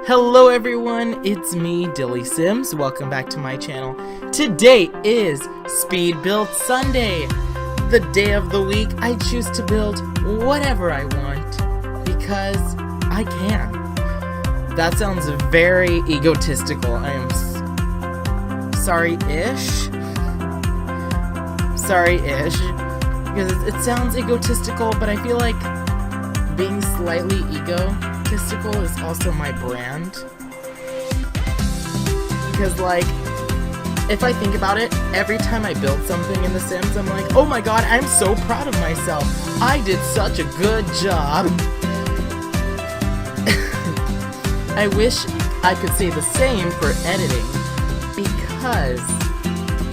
Hello everyone, it's me, DillysSims. Welcome back to my channel. Today is Speed Build Sunday, the day of the week I choose to build whatever I want because I can. That sounds very egotistical. I am sorry-ish, because it sounds egotistical, but I feel like being slightly egotistical is also my brand. Because, like, if I think about it, every time I build something in The Sims, I'm like, oh my god, I'm so proud of myself. I did such a good job. I wish I could say the same for editing, because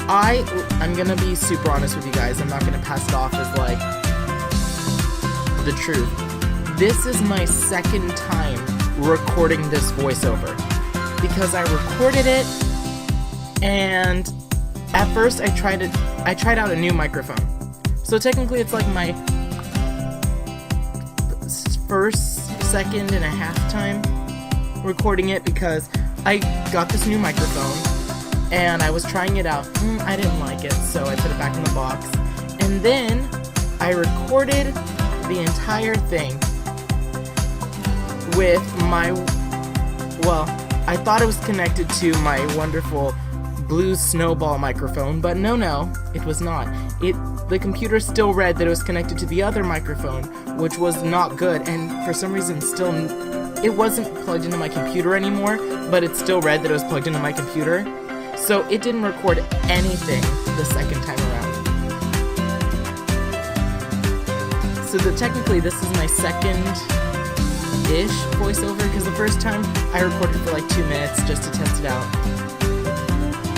I'm gonna be super honest with you guys. I'm not gonna pass it off as, like, the truth. This is my second time recording this voiceover, because I recorded it, and at first I tried out a new microphone. So technically it's like my first, second and a half time recording it, because I got this new microphone and I was trying it out. I didn't like it, so I put it back in the box, and then I recorded the entire thing with my, well, I thought it was connected to my wonderful blue snowball microphone, but no, it was not. The computer still read that it was connected to the other microphone, which was not good, and for some reason it wasn't plugged into my computer anymore, but it still read that it was plugged into my computer, so it didn't record anything the second time around. So technically this is my second-ish voiceover, because the first time I recorded for like 2 minutes just to test it out,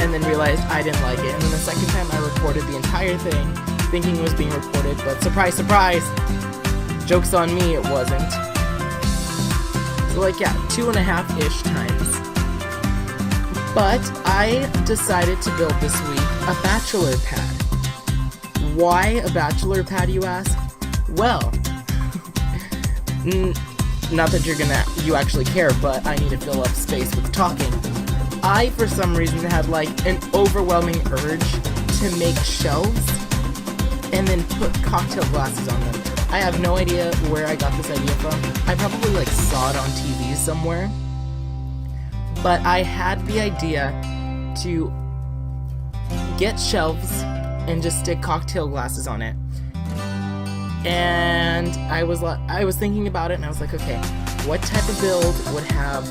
and then realized I didn't like it, and then the second time I recorded the entire thing, thinking it was being recorded, but surprise, surprise, joke's on me, it wasn't. So like, yeah, 2.5-ish times. But I decided to build this week a bachelor pad. Why a bachelor pad, you ask? Well, not that you actually care, but I need to fill up space with talking. I, for some reason, had like an overwhelming urge to make shelves and then put cocktail glasses on them. I have no idea where I got this idea from. I probably like saw it on TV somewhere. But I had the idea to get shelves and just stick cocktail glasses on it. And I was thinking about it, and I was like, okay, what type of build would have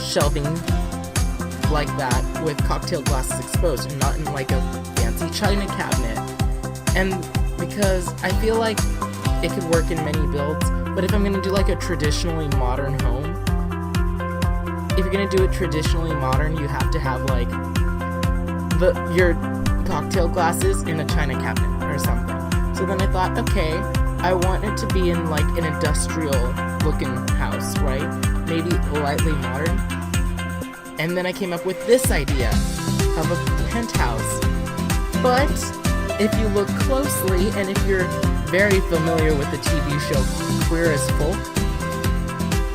shelving like that with cocktail glasses exposed and not in like a fancy china cabinet? And because I feel like it could work in many builds, but if I'm gonna do like a traditionally modern home, if you're gonna do it traditionally modern, you have to have like your cocktail glasses in a china cabinet or something. So then I thought, okay, I want it to be in like an industrial looking house, right? Maybe lightly modern. And then I came up with this idea of a penthouse. But if you look closely, and if you're very familiar with the TV show Queer as Folk,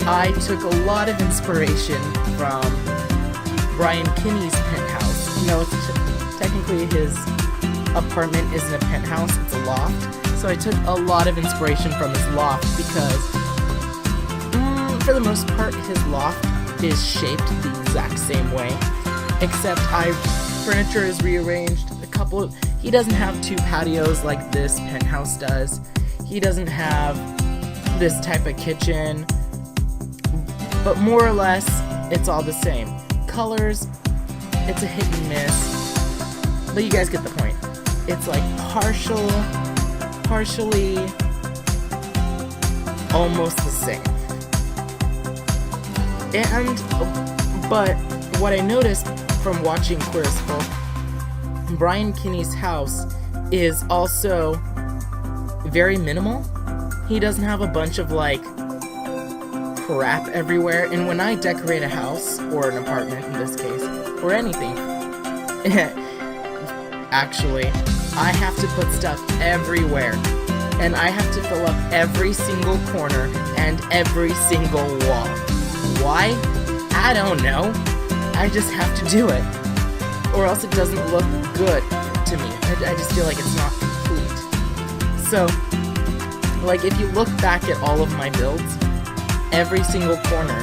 I took a lot of inspiration from Brian Kinney's Penthouse. You know, technically his apartment isn't a penthouse, it's a loft. So I took a lot of inspiration from his loft, because for the most part his loft is shaped the exact same way, except furniture is rearranged. He doesn't have 2 patios like this penthouse does. He doesn't have this type of kitchen, but more or less it's all the same. Colors, it's a hit and miss, but you guys get the point. It's like partially almost the same. But what I noticed from watching Queer as Folk, Brian Kinney's house is also very minimal. He doesn't have a bunch of like crap everywhere, and when I decorate a house, or an apartment in this case, or anything, actually, I have to put stuff everywhere, and I have to fill up every single corner and every single wall. Why? I don't know. I just have to do it. Or else it doesn't look good to me. I just feel like it's not complete. So, like, if you look back at all of my builds, every single corner,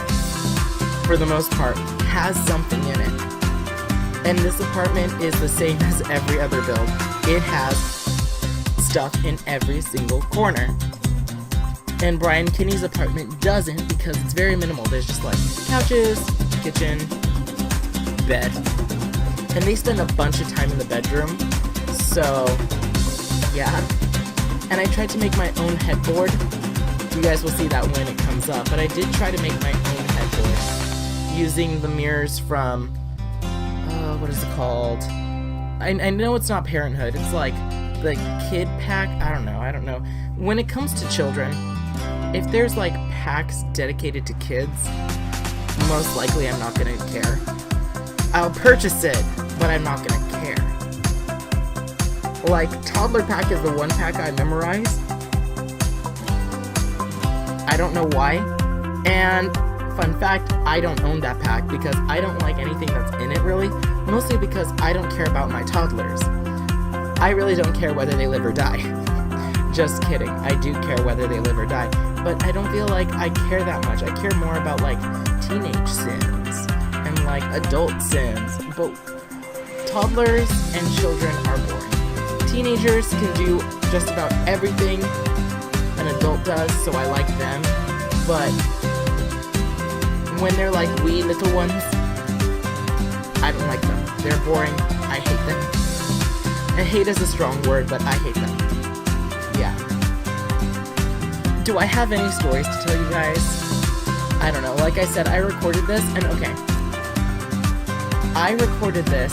for the most part, has something in it. And this apartment is the same as every other build. It has stuff in every single corner. And Brian Kinney's apartment doesn't, because it's very minimal. There's just like couches, kitchen, bed. And they spend a bunch of time in the bedroom. So, yeah. And I tried to make my own headboard. You guys will see that when it comes up. But I did try to make my own headboard using the mirrors from, what is it called? I know it's not Parenthood. It's like the kid pack. I don't know. When it comes to children, if there's like packs dedicated to kids, most likely I'm not gonna care. I'll purchase it, but I'm not gonna care. Like, toddler pack is the one pack I memorize. I don't know why. And fun fact, I don't own that pack because I don't like anything that's in it really. Mostly because I don't care about my toddlers. I really don't care whether they live or die. Just kidding. I do care whether they live or die. But I don't feel like I care that much. I care more about like teenage Sims and like adult Sims. But toddlers and children are boring. Teenagers can do just about everything an adult does, so I like them. But when they're like wee little ones, I don't like them. They're boring. I hate them. And hate is a strong word, but I hate them. Yeah. Do I have any stories to tell you guys? I don't know. Like I said, I recorded this, and okay. I recorded this,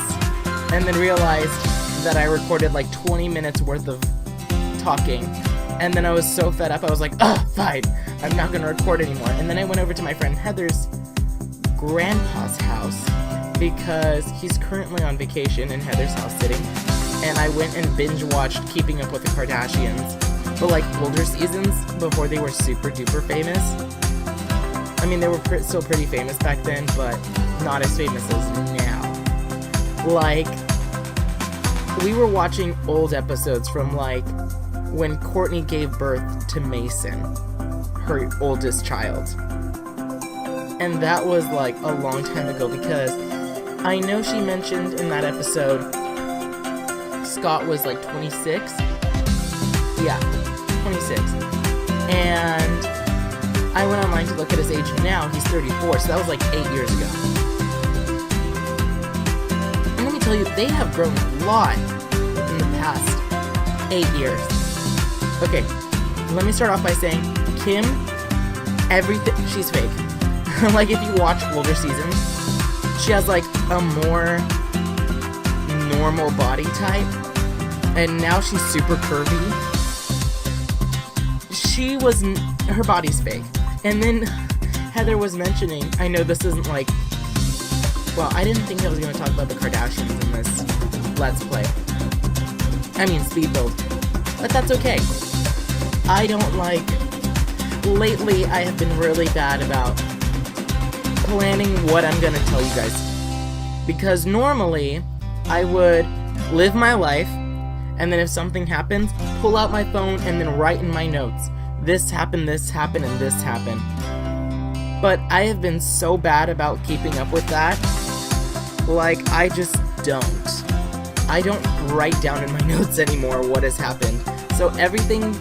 and then realized that I recorded like 20 minutes worth of talking. And then I was so fed up, I was like, oh, fine. I'm not going to record anymore. And then I went over to my friend Heather's grandpa's house, because he's currently on vacation in Heather's house sitting, and I went and binge watched Keeping Up with the Kardashians, but like older seasons before they were super duper famous. I mean, they were still pretty famous back then, but not as famous as now. Like, we were watching old episodes from like when Courtney gave birth to Mason, her oldest child. And that was like a long time ago, because I know she mentioned in that episode Scott was like 26. Yeah, 26. And I went online to look at his age now. He's 34, so that was like 8 years ago. And let me tell you, they have grown a lot in the past 8 years. Okay, let me start off by saying Kim, everything, she's fake. Like, if you watch older seasons, she has like a more normal body type, and now she's super curvy. Her body's fake. And then Heather was mentioning, I know this isn't like, well, I didn't think I was going to talk about the Kardashians in this Let's Play. I mean, speed build. But that's okay. I don't like, lately I have been really bad about planning what I'm gonna tell you guys, because normally I would live my life, and then if something happens, pull out my phone and then write in my notes, this happened, and this happened. But I have been so bad about keeping up with that, like, I just don't. I don't write down in my notes anymore what has happened. So everything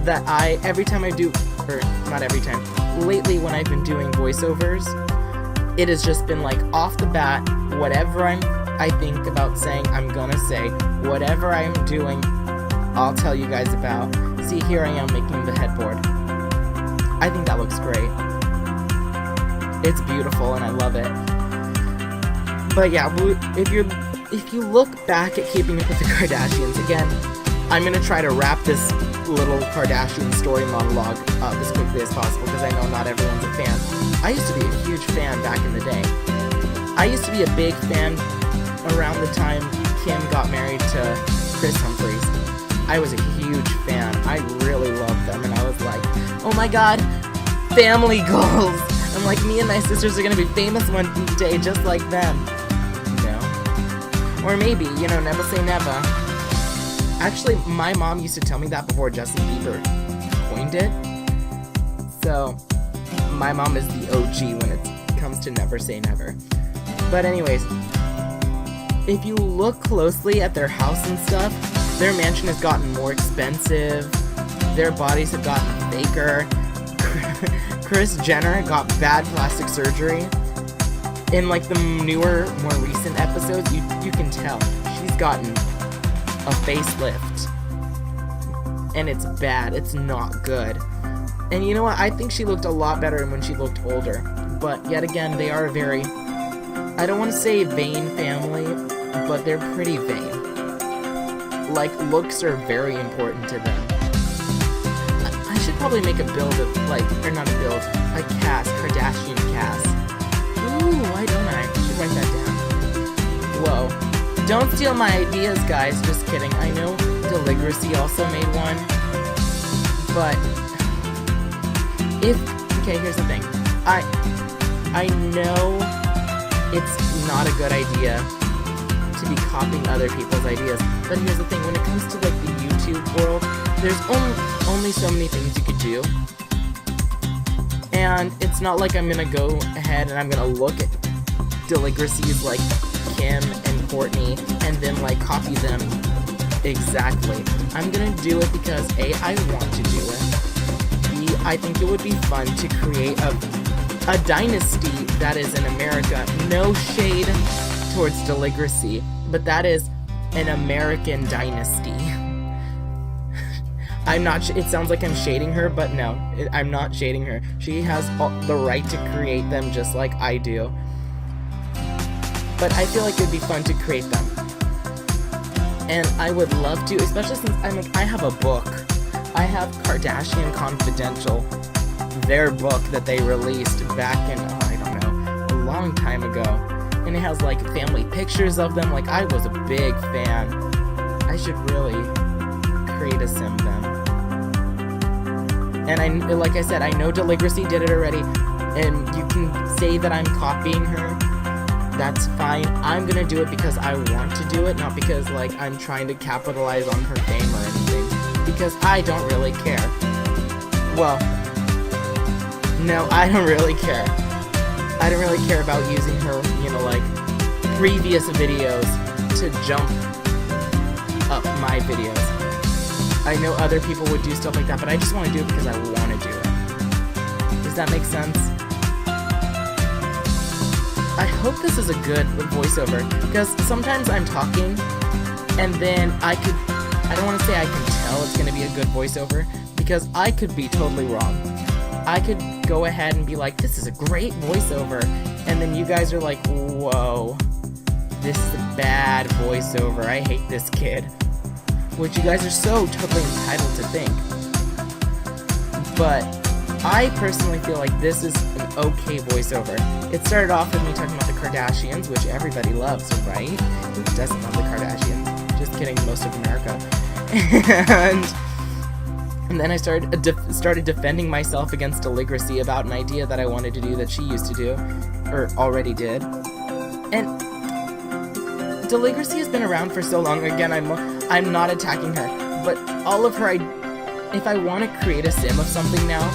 that every time I do, or not every time, lately when I've been doing voiceovers, it has just been like off the bat, whatever I think about saying, I'm gonna say. Whatever I'm doing, I'll tell you guys about. See, here I am making the headboard. I think that looks great. It's beautiful and I love it. But yeah, if you look back at Keeping Up with the Kardashians, again, I'm gonna try to wrap this little Kardashian story monologue up as quickly as possible, because I know not everyone's a fan. I used to be a huge fan back in the day. I used to be a big fan around the time Kim got married to Chris Humphries. I was a huge fan. I really loved them, and I was like, oh my god, family goals! I'm like, me and my sisters are gonna be famous one day just like them. No. Or maybe, you know, never say never. Actually, my mom used to tell me that before Justin Bieber coined it. So, my mom is the OG when it comes to never say never. But anyways, if you look closely at their house and stuff, their mansion has gotten more expensive. Their bodies have gotten faker. Kris Jenner got bad plastic surgery. In like the newer, more recent episodes, you can tell she's gotten a facelift. And it's bad. It's not good. And you know what? I think she looked a lot better when she looked older. But yet again, they are a very, I don't want to say vain family, but they're pretty vain. Like, looks are very important to them. I should probably make a build of, like, or not a build, a cast, Kardashian cast. Ooh, why don't I? I should write that down. Whoa. Don't steal my ideas, guys. Just kidding. I know DillysSims also made one. But, okay, here's the thing. I know it's not a good idea to be copying other people's ideas. But here's the thing, when it comes to like the YouTube world, there's only so many things you could do. And it's not like I'm gonna go ahead and I'm gonna look at DillysSims like Kim and Courtney and then like copy them exactly. I'm gonna do it because A, I want to do it. B, I think it would be fun to create a dynasty that is in America. No shade towards DillysSims, but that is an American dynasty. I'm not, it sounds like I'm shading her, but no, I'm not shading her. She has the right to create them just like I do. But I feel like it would be fun to create them. And I would love to, especially since I have a book. I have Kardashian Confidential, their book that they released back in, I don't know, a long time ago. And it has like family pictures of them. Like, I was a big fan. I should really create a sim them. And like I said, I know DillysSims did it already, and you can say that I'm copying her. That's fine. I'm gonna do it because I want to do it, not because like I'm trying to capitalize on her fame or anything. Because I don't really care. Well, no, I don't really care. I don't really care about using her, you know, like, previous videos to jump up my videos. I know other people would do stuff like that, but I just want to do it because I want to do it. Does that make sense? I hope this is a good voiceover, because sometimes I'm talking, and then I don't want to say I can tell it's going to be a good voiceover, because I could be totally wrong. I could go ahead and be like, this is a great voiceover, and then you guys are like, whoa, this is a bad voiceover, I hate this kid. Which you guys are so totally entitled to think. But I personally feel like this is an okay voiceover. It started off with me talking about the Kardashians, which everybody loves, right? Who doesn't love the Kardashians? Just kidding, most of America. And then I started defending myself against DillysSims about an idea that I wanted to do that she used to do, or already did. And DillysSims has been around for so long. Again, I'm not attacking her, but all of her, if I want to create a sim of something now,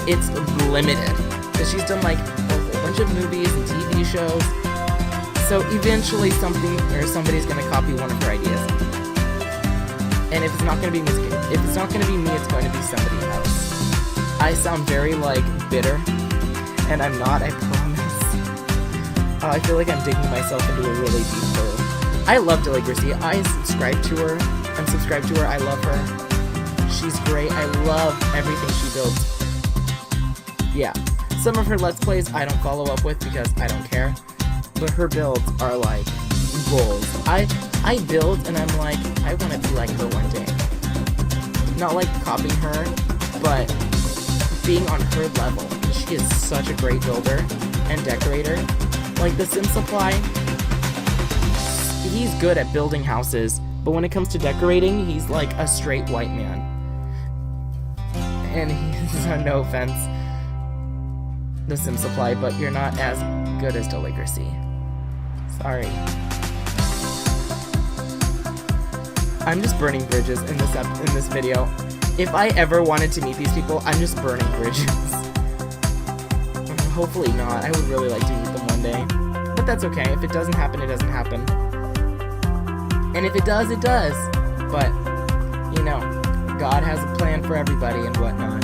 it's limited, because she's done like a whole bunch of movies and TV shows. So eventually somebody's gonna copy one of her ideas. And if it's not gonna be me, it's going to be somebody else. I sound very like bitter, and I'm not, I promise. I feel like I'm digging myself into a really deep hole. I love DillysSims. I subscribe to her. I'm subscribed to her. I love her. She's great. I love everything she builds. Yeah. Some of her Let's Plays I don't follow up with because I don't care. But her builds are like goals. I build and I'm like, I want to be like her one day. Not like copying her, but being on her level. She is such a great builder and decorator. Like the Sim Supply, he's good at building houses, but when it comes to decorating, he's like a straight white man. And he's, no offense, the sim supply, but you're not as good as Delicacy. Sorry. I'm just burning bridges in this video. If I ever wanted to meet these people, I'm just burning bridges. Hopefully not. I would really like to meet them one day. But that's okay. If it doesn't happen, it doesn't happen. And if it does, it does. But, you know, God has a plan for everybody and whatnot.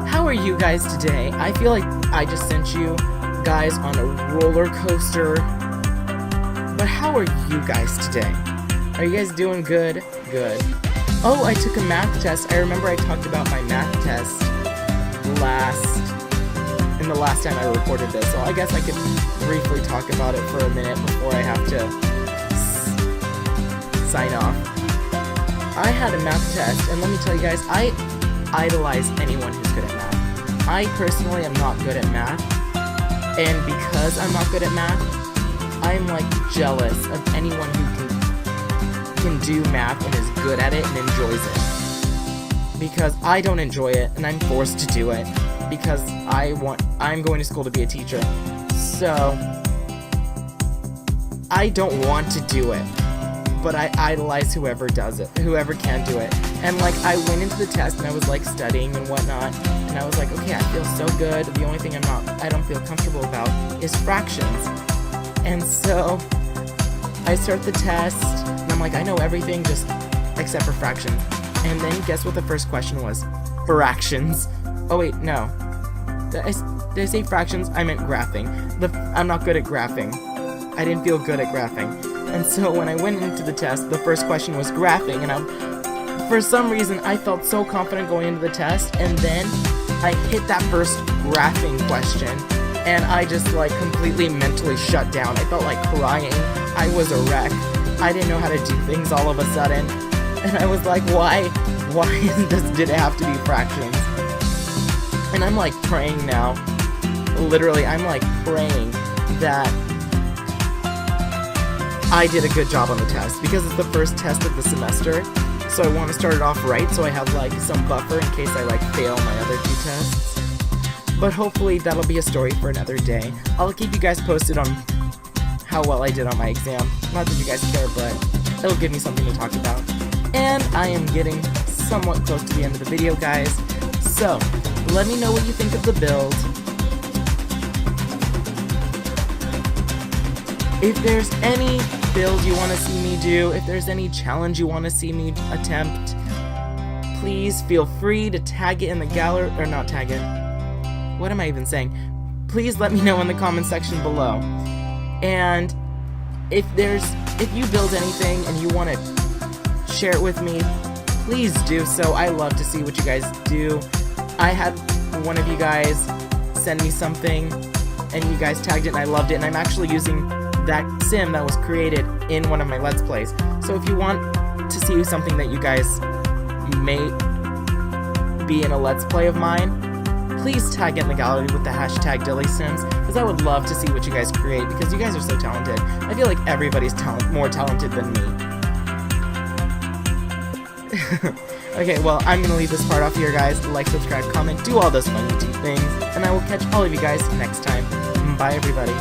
How are you guys today? I feel like I just sent you guys on a roller coaster. But how are you guys today? Are you guys doing good? Good. Oh, I took a math test. I remember I talked about my math test in the last time I recorded this, so I guess I could briefly talk about it for a minute before I have to sign off. I had a math test, and let me tell you guys, I idolize anyone who's good at math. I personally am not good at math, and because I'm not good at math, I'm like jealous of anyone who can do math and is good at it and enjoys it. Because I don't enjoy it, and I'm forced to do it because I'm going to school to be a teacher. So I don't want to do it, but I idolize whoever does it, whoever can do it. And like, I went into the test and I was like studying and whatnot, and I was like, okay, I feel so good. The only thing I don't feel comfortable about is fractions. And so I start the test, and I'm like, I know everything just except for fractions. And then guess what the first question was? Fractions. Oh wait, no. Did I say fractions? I meant graphing. I'm not good at graphing. I didn't feel good at graphing. And so when I went into the test, the first question was graphing, and for some reason I felt so confident going into the test, and then I hit that first graphing question, and I just like completely mentally shut down. I felt like crying. I was a wreck. I didn't know how to do things all of a sudden. And I was like, why did it have to be fractions? And I'm like praying now. Literally, I'm like praying that I did a good job on the test, because it's the first test of the semester. So I want to start it off right, so I have like some buffer in case I like fail my other 2 tests. But hopefully that'll be a story for another day. I'll keep you guys posted on how well I did on my exam. Not that you guys care, but it'll give me something to talk about. And I am getting somewhat close to the end of the video, guys. So, let me know what you think of the build. If there's any build you want to see me do, if there's any challenge you want to see me attempt, please feel free to tag it in the gallery, or not tag it. What am I even saying? Please let me know in the comment section below. And if you build anything and you want to share it with me, please do so. I love to see what you guys do. I had one of you guys send me something and you guys tagged it and I loved it, and I'm actually using that sim that was created in one of my Let's Plays. So if you want to see something that you guys may be in a Let's Play of mine, please tag it in the gallery with the hashtag DillysSims, because I would love to see what you guys create, because you guys are so talented. I feel like everybody's more talented than me. Okay, well, I'm going to leave this part off here, guys. Like, subscribe, comment, do all those fun YouTube things, and I will catch all of you guys next time. Bye, everybody.